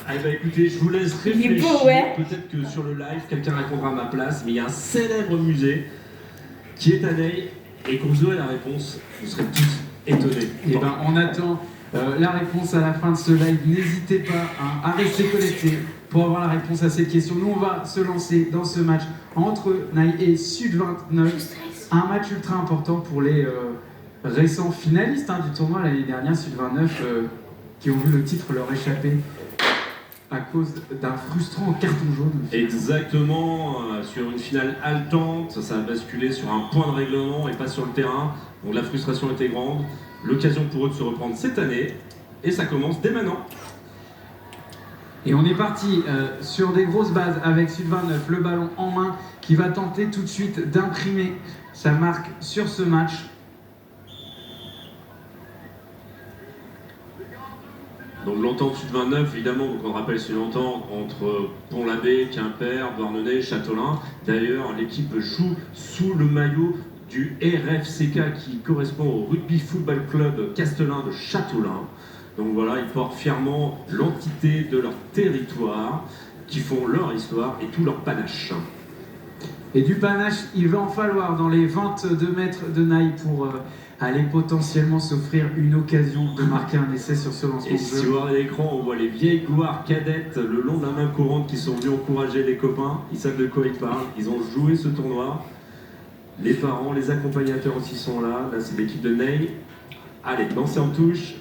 Ah bah écoutez, je vous laisse réfléchir. Il est beau, ouais. Peut-être que sur le live, quelqu'un répondra à ma place, mais il y a un célèbre musée qui est à Neil, et quand vous aurez la réponse, vous serez tous étonnés. Et ben on attend la réponse à la fin de ce live. N'hésitez pas à rester connectés pour avoir la réponse à cette question. Nous on va se lancer dans ce match entre Naï et Sud 29. Un match ultra important pour les récents finalistes du tournoi l'année dernière, Sud 29, qui ont vu le titre leur échapper à cause d'un frustrant carton jaune. Exactement, sur une finale haletante, ça a basculé sur un point de règlement et pas sur le terrain. Donc la frustration était grande. L'occasion pour eux de se reprendre cette année, et ça commence dès maintenant. Et on est parti sur des grosses bases avec Sud 29, le ballon en main, qui va tenter tout de suite d'imprimer sa marque sur ce match. Donc l'entente Sud 29, évidemment, donc on rappelle c'est une entente entre Pont-l'Abbé, Quimper, Douarnenez, Châtelain. D'ailleurs, l'équipe joue sous le maillot du RFCK qui correspond au Rugby Football Club Castelin de Châtelain. Donc voilà, ils portent fièrement l'entité de leur territoire, qui font leur histoire et tout leur panache. Et du panache, il va en falloir dans les 22 mètres de Naï pour aller potentiellement s'offrir une occasion de marquer un essai sur ce lancement Et de jeu. si vous regardez l'écran, on voit les vieilles gloires cadettes le long de la main courante qui sont venus encourager les copains. Ils savent de quoi ils parlent, ils ont joué ce tournoi. Les parents, les accompagnateurs aussi sont là. Là, c'est l'équipe de Neil. Allez, lancez en touche.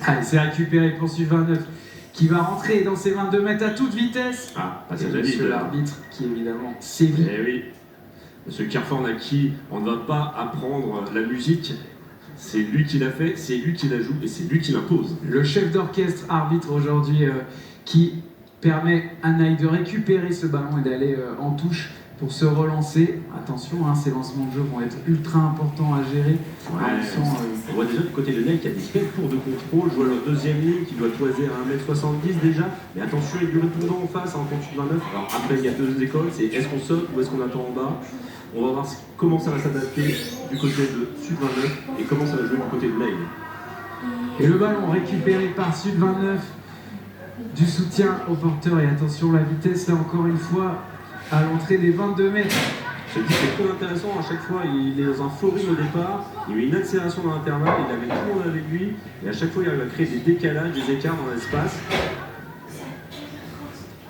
Allez, c'est récupéré pour Sud 29 qui va rentrer dans ses 22 mètres à toute vitesse. Ah, Et passage à monsieur vide. l'arbitre qui évidemment sévit. Eh oui. Monsieur Carford à qui on ne va pas apprendre la musique. C'est lui qui l'a fait, c'est lui qui la joue et c'est lui qui l'impose. Le chef d'orchestre arbitre aujourd'hui qui permet à Naï de récupérer ce ballon et d'aller en touche pour se relancer. Attention, ces lancements de jeu vont être ultra importants à gérer. On voit déjà du côté de Neil qu'il y a des belles tours de contrôle. Je vois leur deuxième ligne qui doit toiser à 1m70 déjà. Mais attention, il y a du répondant en face, en compte 29. Alors après, il y a deux écoles, c'est est-ce qu'on saute ou est-ce qu'on attend en bas. On va voir comment ça va s'adapter du côté de Sud 29 et comment ça va jouer du côté de Neil. Et le ballon récupéré par Sud 29, du soutien au porteur. Et attention, la vitesse là encore une fois à l'entrée des 22 mètres. Je te dis, c'est très intéressant, à chaque fois il est dans un faux rythme au départ, il met une accélération dans l'intervalle, il avait tout le monde avec lui, et à chaque fois il arrive à créer des décalages, des écarts dans l'espace.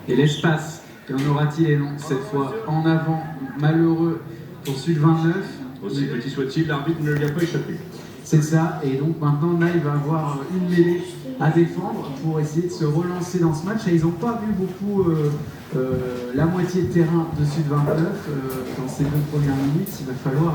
Et l'espace, et en aura-t-il et non cette fois en avant, malheureux pour Sud 29. Aussi petit soit-il, l'arbitre ne lui a pas échappé. C'est ça, et donc maintenant Naï va avoir une mêlée à défendre pour essayer de se relancer dans ce match. Et ils n'ont pas vu beaucoup la moitié de terrain de Sud 29 dans ces 2 premières minutes. Il va falloir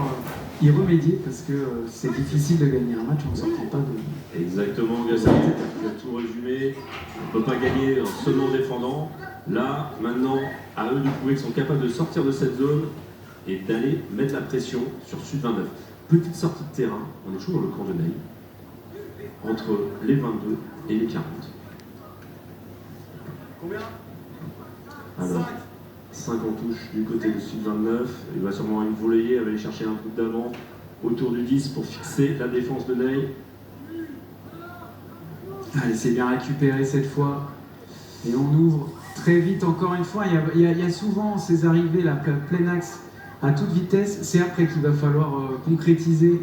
y remédier parce que c'est difficile de gagner un match en ne sortant pas de... Exactement, Gasset, tu as tout résumé. On ne peut pas gagner en seulement défendant. Là, maintenant, à eux de prouver qu'ils sont capables de sortir de cette zone et d'aller mettre la pression sur Sud 29. Petite sortie de terrain, on est toujours dans le camp de Naï, entre les 22 et les 40. Combien? Alors, 5 en touche du côté de Sud 29. Il va sûrement une voler, elle va aller chercher un coup d'avant autour du 10 pour fixer la défense de Naï. Allez, c'est bien récupéré cette fois. Et on ouvre très vite encore une fois. Il y a souvent ces arrivées, là, plein axe, à toute vitesse. C'est après qu'il va falloir concrétiser.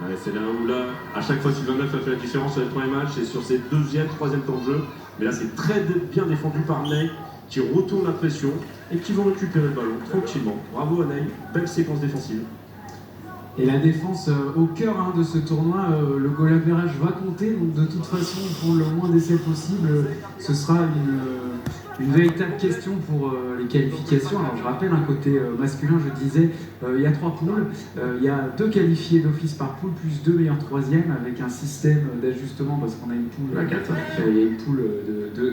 Ouais, c'est là où, là, à chaque fois, Sud 29 a fait la différence sur les premiers matchs et sur ses deuxième, troisième temps de jeu. Mais là, c'est très bien défendu par Naï, qui retourne la pression et qui vont récupérer le ballon tranquillement. Bravo à Naï, belle séquence défensive. Et la défense au cœur de ce tournoi, le goal average va compter. Donc de toute façon, pour le moins d'essais possible, ce sera une véritable question pour les qualifications. Alors je rappelle, un côté masculin, je disais, il y a 3 poules. Il y a 2 qualifiés d'office par poule, plus 2 meilleurs troisièmes, avec un système d'ajustement, parce qu'on a une poule, il y a une poule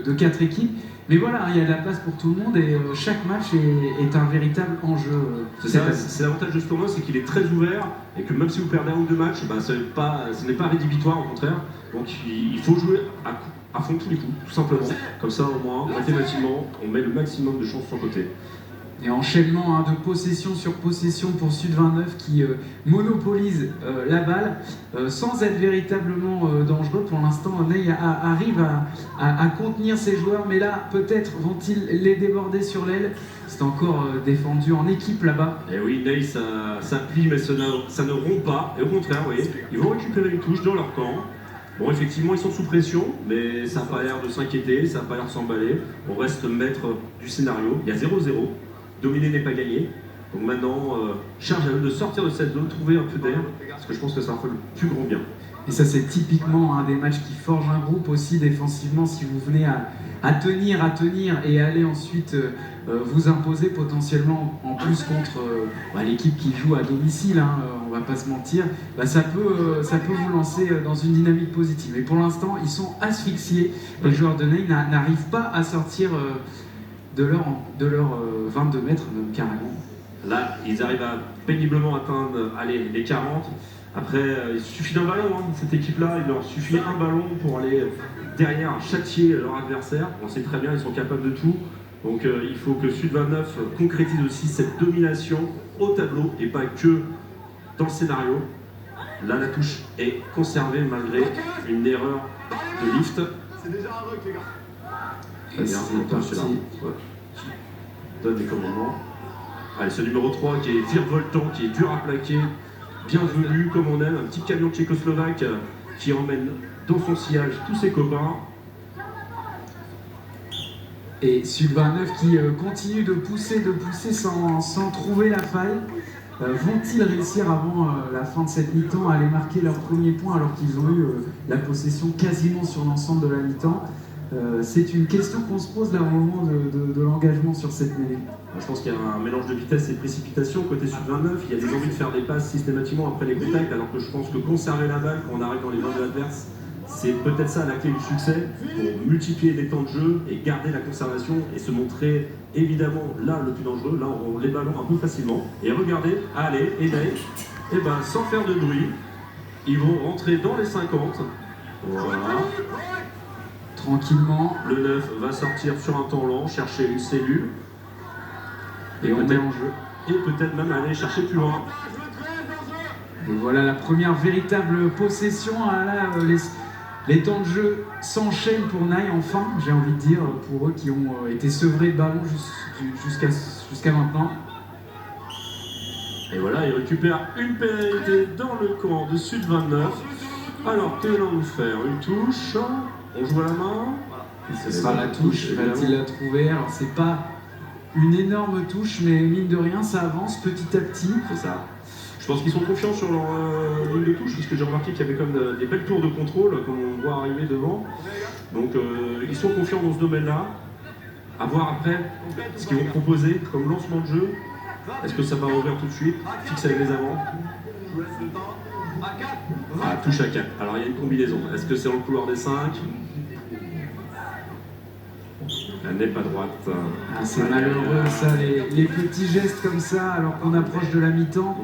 de 4 équipes. Mais voilà, il y a de la place pour tout le monde et chaque match est un véritable enjeu. C'est l'avantage de ce tournoi, c'est qu'il est très ouvert et que même si vous perdez 1 ou 2 matchs, ce n'est pas rédhibitoire, au contraire. Donc il faut jouer à fond tous les coups, tout simplement. Comme ça, au moins, mathématiquement, on met le maximum de chances sur son côté. Et enchaînement de possession sur possession pour Sud 29 qui monopolise la balle sans être véritablement dangereux. Pour l'instant, Ney arrive à contenir ses joueurs, mais là, peut-être vont-ils les déborder sur l'aile. C'est encore défendu en équipe là-bas. Et oui, Ney, ça plie, mais ça ne rompt pas. Et au contraire, oui, ils vont récupérer une touche dans leur camp. Bon, effectivement, ils sont sous pression, mais ça n'a pas l'air de s'inquiéter, ça n'a pas l'air de s'emballer. On reste maître du scénario. Il y a 0-0. Dominer n'est pas gagné. Donc maintenant, charge à eux de sortir de cette zone, trouver un peu d'air, parce que je pense que ça leur fait le plus gros bien. Et ça, c'est typiquement un des matchs qui forge un groupe aussi défensivement. Si vous venez à tenir et aller ensuite vous imposer potentiellement en plus contre l'équipe qui joue à domicile, hein, on va pas se mentir, ça peut vous lancer dans une dynamique positive. Mais pour l'instant, ils sont asphyxiés. Les joueurs de Ney n'arrivent pas à sortir de leur 22 mètres, même carrément. Là, ils arrivent à péniblement atteindre les 40. Après, il suffit d'un ballon, hein, cette équipe-là, il leur suffit un ballon pour aller derrière châtier leur adversaire. On sait très bien, ils sont capables de tout. Donc il faut que Sud 29 concrétise aussi cette domination au tableau et pas que dans le scénario. Là, la touche est conservée malgré une erreur de lift. C'est déjà un rock, les gars. C'est parti. Donne des commandements. Allez, ce numéro 3 qui est virevoltant, qui est dur à plaquer, bienvenu comme on aime, un petit camion tchécoslovaque qui emmène dans son sillage tous ses copains. Et Sud 29 qui continue de pousser sans trouver la faille. Vont-ils réussir avant la fin de cette mi-temps à aller marquer leur premier point alors qu'ils ont eu la possession quasiment sur l'ensemble de la mi-temps? C'est une question qu'on se pose là au moment de l'engagement sur cette mêlée. Je pense qu'il y a un mélange de vitesse et de précipitation côté Sud 29. Il y a des envies de faire des passes systématiquement après les contacts, alors que je pense que conserver la balle quand on arrive dans les mains de l'adverse, c'est peut-être ça la clé du succès, pour multiplier les temps de jeu et garder la conservation et se montrer évidemment là le plus dangereux. Là on les ballons un peu facilement. Et regardez, allez, et Ney, sans faire de bruit, ils vont rentrer dans les 50. Voilà. Tranquillement. Le 9 va sortir sur un temps long, chercher une cellule. Et on met en jeu. Et peut-être même aller chercher plus loin. Et voilà la première véritable possession. Là, les temps de jeu s'enchaînent pour Ney, enfin, j'ai envie de dire, pour eux qui ont été sevrés de ballon jusqu'à maintenant. Et voilà, ils récupèrent une pénalité dans le camp de Sud 29. Alors, que l'on nous faire une touche. On joue à la main. Ce sera la touche, va-t-il la trouver? Alors c'est pas une énorme touche, mais mine de rien, ça avance petit à petit. C'est ça. Je pense qu'ils sont confiants sur leur ligne de touche, parce que j'ai remarqué qu'il y avait comme des belles tours de contrôle, comme on voit arriver devant. Donc ils sont confiants dans ce domaine-là. À voir après ce qu'ils vont proposer comme lancement de jeu. Est-ce que ça va ouvrir tout de suite? Fixe avec les avants. Ah, touche à 4. Alors il y a une combinaison. Est-ce que c'est dans le couloir des 5? Elle n'est pas droite. C'est malheureux ça, les petits gestes comme ça alors qu'on approche de la mi-temps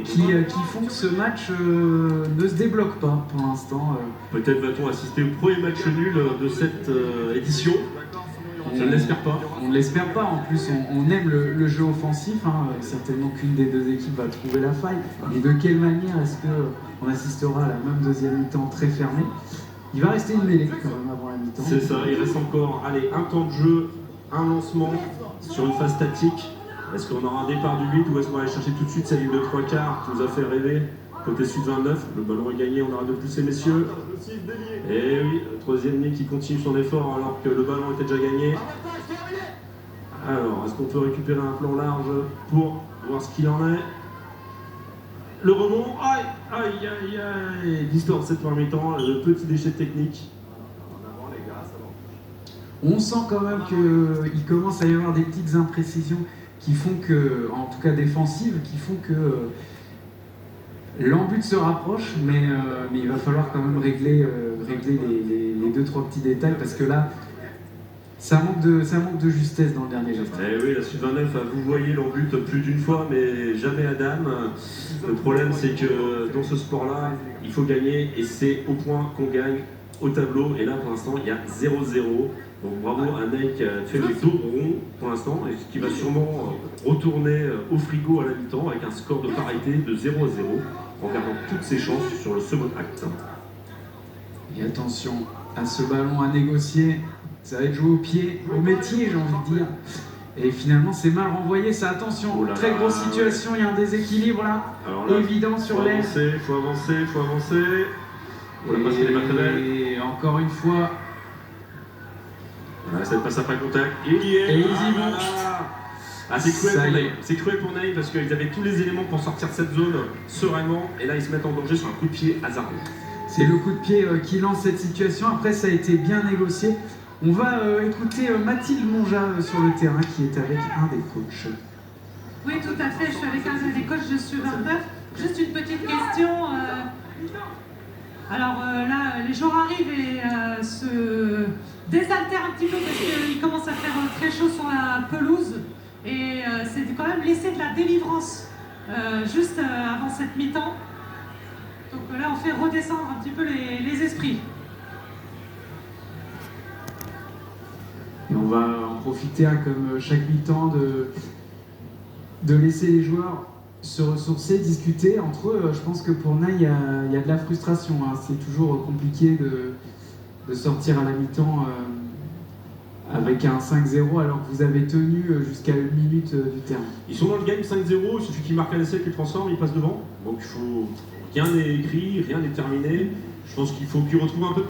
qui font que ce match ne se débloque pas pour l'instant. Peut-être va-t-on assister au premier match nul de cette édition. Je ne l'espère pas. On ne l'espère pas, en plus on aime le jeu offensif, hein. Certainement qu'une des deux équipes va trouver la faille. Et de quelle manière est-ce qu'on assistera à la même deuxième mi-temps très fermée? Il va rester une mêlée quand même avant la mi-temps. C'est ça, il reste encore un temps de jeu, un lancement sur une phase tactique. Est-ce qu'on aura un départ du 8 ou est-ce qu'on va aller chercher tout de suite cette ligne de 3 quarts qui nous a fait rêver côté Sud 29? Le ballon est gagné, on aura de pousser messieurs. Et oui, le troisième ligne qui continue son effort alors que le ballon était déjà gagné. Alors, est-ce qu'on peut récupérer un plan large pour voir ce qu'il en est? Le rebond, aïe, aïe, aïe, aïe, l'histoire de cette première mi-temps, le petit déchet technique. On sent quand même qu'il commence à y avoir des petites imprécisions qui font que, en tout cas défensives, qui font que l'embut se rapproche, mais il va falloir quand même régler les 2-3 petits détails parce que là, ça manque de justesse dans le dernier geste. Eh oui, la Sud 29 a vous voyez l'embut plus d'une fois, mais jamais à dame. Le problème, c'est que dans ce sport-là, il faut gagner et c'est au point qu'on gagne au tableau. Et là, pour l'instant, il y a 0-0. Donc bravo à Ney qui a fait le dos rond pour l'instant et qui va sûrement retourner au frigo à la mi-temps avec un score de parité de 0-0 en gardant toutes ses chances sur le second acte. Et attention à ce ballon à négocier, ça va être joué au pied, au métier j'ai envie de dire. Et finalement c'est mal renvoyé, ça attention, Oh là très là, grosse situation, il y a un déséquilibre là, Alors là, évident sur l'aile. faut avancer. On a passé les mains très belles. Et encore une fois, Voilà, cette passe à pas contact. Et il y est. Et ils y vont. Ah, c'est cruel Ça pour y est. Ney. C'est cruel pour Ney parce qu'ils avaient tous les éléments pour sortir de cette zone sereinement. Et là, ils se mettent en danger sur un coup de pied hasardeux. c'est le coup de pied qui lance cette situation. Après, ça a été bien négocié. On va écouter Mathilde Monja sur le terrain qui est avec un des coachs. Oui, tout à fait. Je suis avec un des coachs de Sud-29. Juste une petite question. Alors là, les joueurs arrivent et se désaltèrent un petit peu parce qu'il commence à faire très chaud sur la pelouse. Et c'est quand même laisser de la délivrance juste avant cette mi-temps. Donc là, on fait redescendre un petit peu les esprits. Et on va en profiter, hein, comme chaque mi-temps, de laisser les joueurs se ressourcer, discuter entre eux. Je pense que pour Ney, il y a de la frustration. Hein. C'est toujours compliqué de sortir à la mi-temps avec un 5-0 alors que vous avez tenu jusqu'à 1 minute du terme. Ils sont dans le game 5-0. Il suffit qu'ils marquent un essai, qu'ils transforment, ils passent devant. Donc il faut. Rien n'est écrit, rien n'est terminé. Je pense qu'il faut qu'ils retrouvent un peu